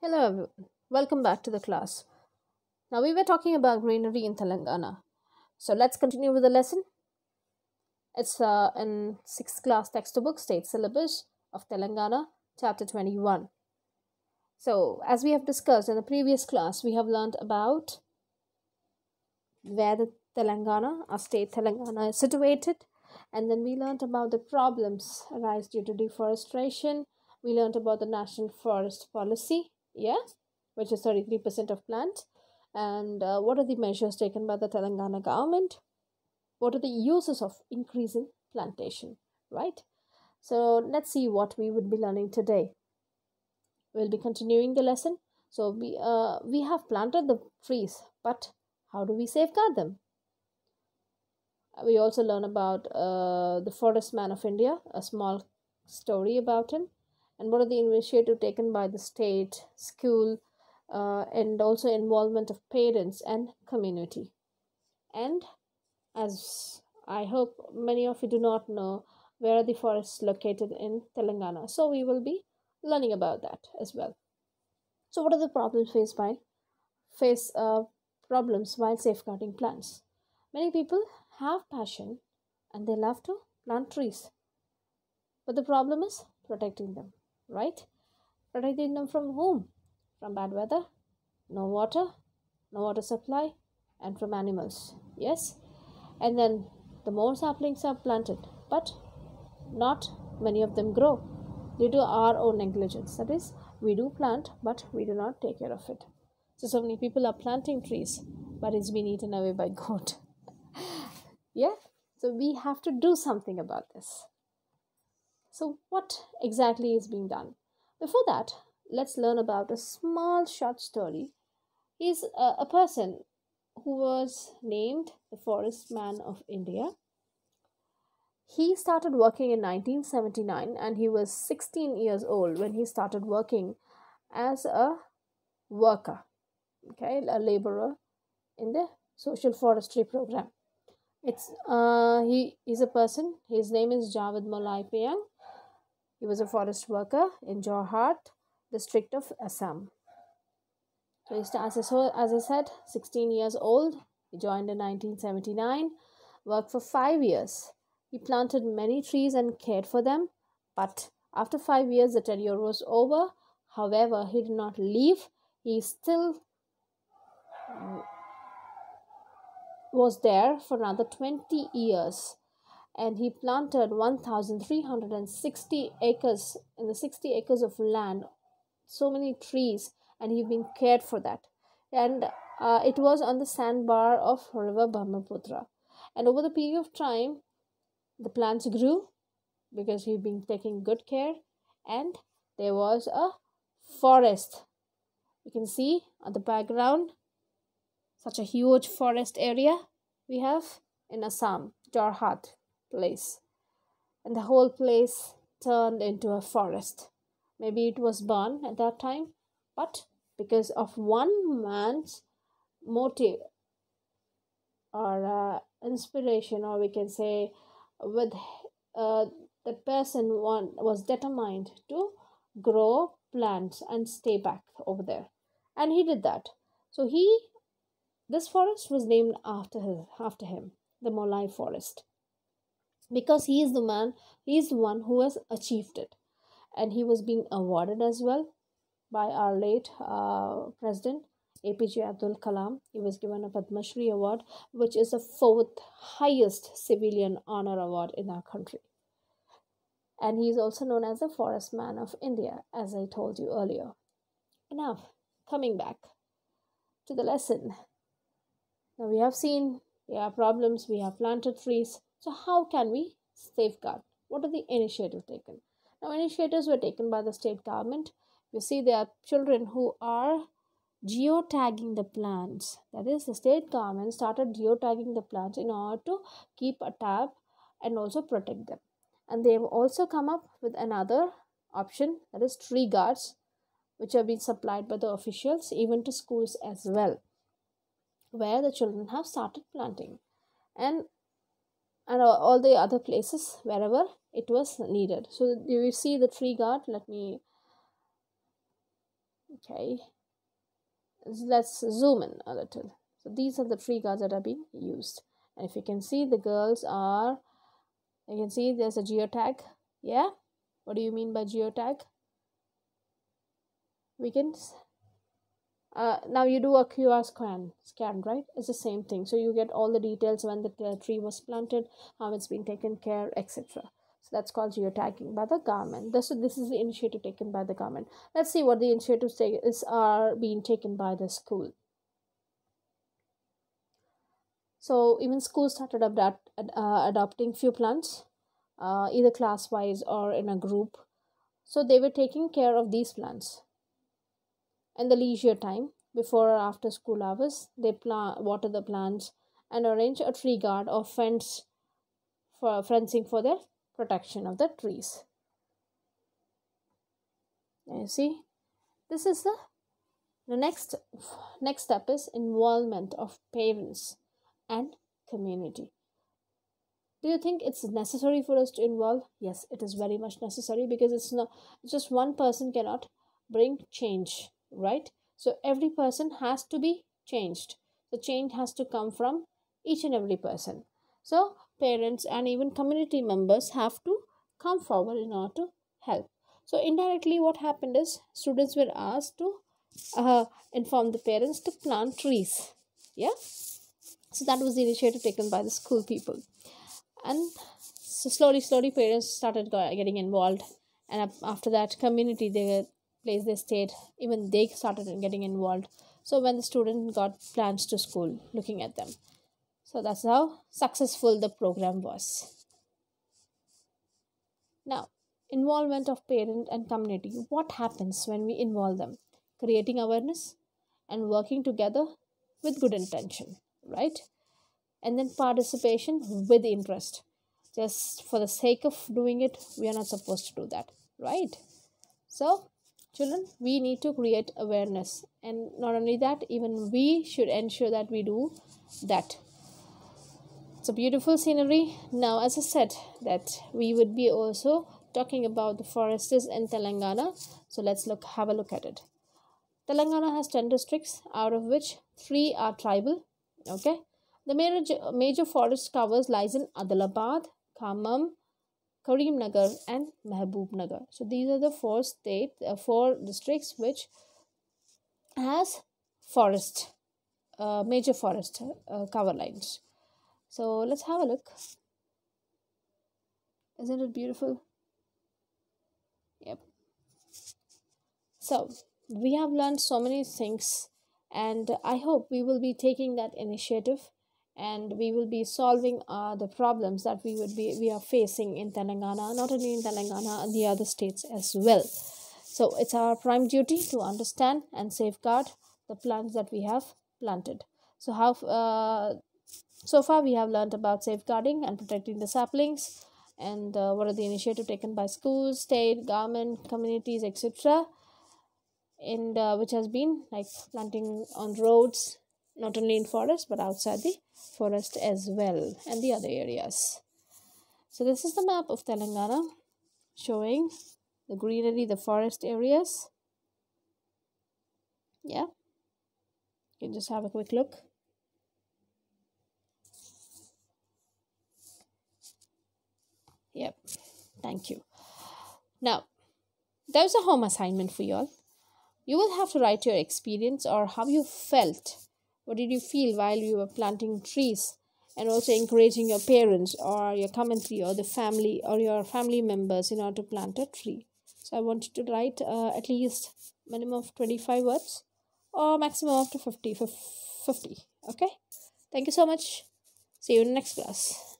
Hello everyone, welcome back to the class. Now we were talking about greenery in Telangana. So let's continue with the lesson. It's in 6th class textbook, state syllabus of Telangana, chapter 21. So as we have discussed in the previous class, we have learned about where the Telangana, our state Telangana is situated. And then we learned about the problems arise due to deforestation. We learned about the national forest policy, which is 33% of plants. And what are the measures taken by the Telangana government? What are the uses of increasing plantation, right? So let's see what we would be learning today. We'll be continuing the lesson. So we have planted the trees, but how do we safeguard them? We also learn about the forest man of India, a small story about him, and what are the initiatives taken by the state, school, and also involvement of parents and community. And as I hope many of you do not know, where are the forests located in Telangana? So we will be learning about that as well. So what are the problems faced by face problems while safeguarding plants? Many people have passion and they love to plant trees, but the problem is protecting them, right? Protecting them from whom? From bad weather, no water, no water supply, and from animals. Yes, and then the more saplings are planted, but not many of them grow due to our own negligence. That is, we do plant, but we do not take care of it. So many people are planting trees, but it's been eaten away by goat. Yeah, so we have to do something about this. So what exactly is being done? Before that, let's learn about a small short story. He's a person who was named the Forest Man of India. He started working in 1979 and he was 16 years old when he started working as a worker, okay, a laborer in the social forestry program. He is a person, his name is Javed Molai Payang. He was a forest worker in Jorhat district of Assam. So as I said, 16 years old. He joined in 1979, worked for 5 years. He planted many trees and cared for them, but after 5 years, the tenure was over. However, he did not leave. He still was there for another 20 years, and he planted 1,360 acres in the 60 acres of land, so many trees, and he been cared for that. And it was on the sandbar of river Brahmaputra. And over the period of time, the plants grew because he'd been taking good care, and there was a forest. You can see on the background such a huge forest area we have in Assam, Jorhat place. And the whole place turned into a forest. Maybe it was burned at that time, but because of one man's motive or inspiration, or we can say with uh, the person was determined to grow plants and stay back over there, and he did that. So this forest was named after him, the Molai Forest, because he is the one who has achieved it, and he was being awarded as well by our late president APJ Abdul Kalam. He was given a Padma Shri award, which is the fourth highest civilian honor award in our country. And he is also known as the Forest Man of India, as I told you earlier. Now, coming back to the lesson. Now we have seen there are problems, we have planted trees. So how can we safeguard? What are the initiatives taken? Now initiatives were taken by the state government. You see there are children who are geotagging the plants. That is, the state government started geotagging the plants in order to keep a tab and also protect them. And they have also come up with another option, that is tree guards, which have been supplied by the officials even to schools as well, where the children have started planting, and all the other places wherever it was needed. So you see the tree guard. Let me Okay, let's zoom in a little. So these are the tree guards that are being used. And if you can see, the girls are, you can see there's a geotag. Yeah, what do you mean by geotag? We can now you do a QR scan, right? It's the same thing. So you get all the details when the tree was planted, how it's been taken care, etc. So that's called geotagging by the government. This is the initiative taken by the government. Let's see what the initiatives are being taken by the school. So even schools started adopting few plants, either class wise or in a group. So they were taking care of these plants. In the leisure time, before or after school hours, they water the plants and arrange a tree guard or fencing for the protection of the trees. You see, this is the next step is involvement of parents and community. Do you think it's necessary for us to involve? Yes, it is very much necessary, because it's not just one person cannot bring change, right? So every person has to be changed. The change has to come from each and every person. So parents and even community members have to come forward in order to help. So indirectly, what happened is students were asked to inform the parents to plant trees. Yeah. So that was the initiative taken by the school people. And so slowly parents started getting involved, and after that community, the place they stayed, even they started getting involved. So when the student got plans to school, looking at them, so that's how successful the program was. Now, involvement of parent and community, what happens when we involve them? Creating awareness and working together with good intention, right? And then participation with interest. Just for the sake of doing it, we are not supposed to do that, right? So children, we need to create awareness, and not only that, even we should ensure that we do that. It's a beautiful scenery. Now, as I said, that we would be also talking about the forests in Telangana. So let's have a look at it. Telangana has 10 districts, out of which 3 are tribal. Okay. The major forest covers lies in Adilabad, Khammam, Karimnagar, and Mehboob So these are the four districts which has forest, major forest cover lines. So let's have a look. Isn't it beautiful? Yep. So we have learned so many things, and I hope we will be taking that initiative, and we will be solving the problems that we are facing in Telangana, not only in Telangana and the other states as well. So it's our prime duty to understand and safeguard the plants that we have planted. So so far we have learned about safeguarding and protecting the saplings, and what are the initiatives taken by schools, state, government, communities, etc., and which has been like planting on roads, not only in forest but outside the forest as well, and the other areas. So this is the map of Telangana showing the greenery, the forest areas. Yeah, you can just have a quick look. Yep, thank you. Now, there's a home assignment for you all. You will have to write your experience or how you felt. What did you feel while you were planting trees, and also encouraging your parents or your community or the family or your family members in order to plant a tree. So I want you to write at least minimum of 25 words or maximum up to 50. Okay. Thank you so much. See you in the next class.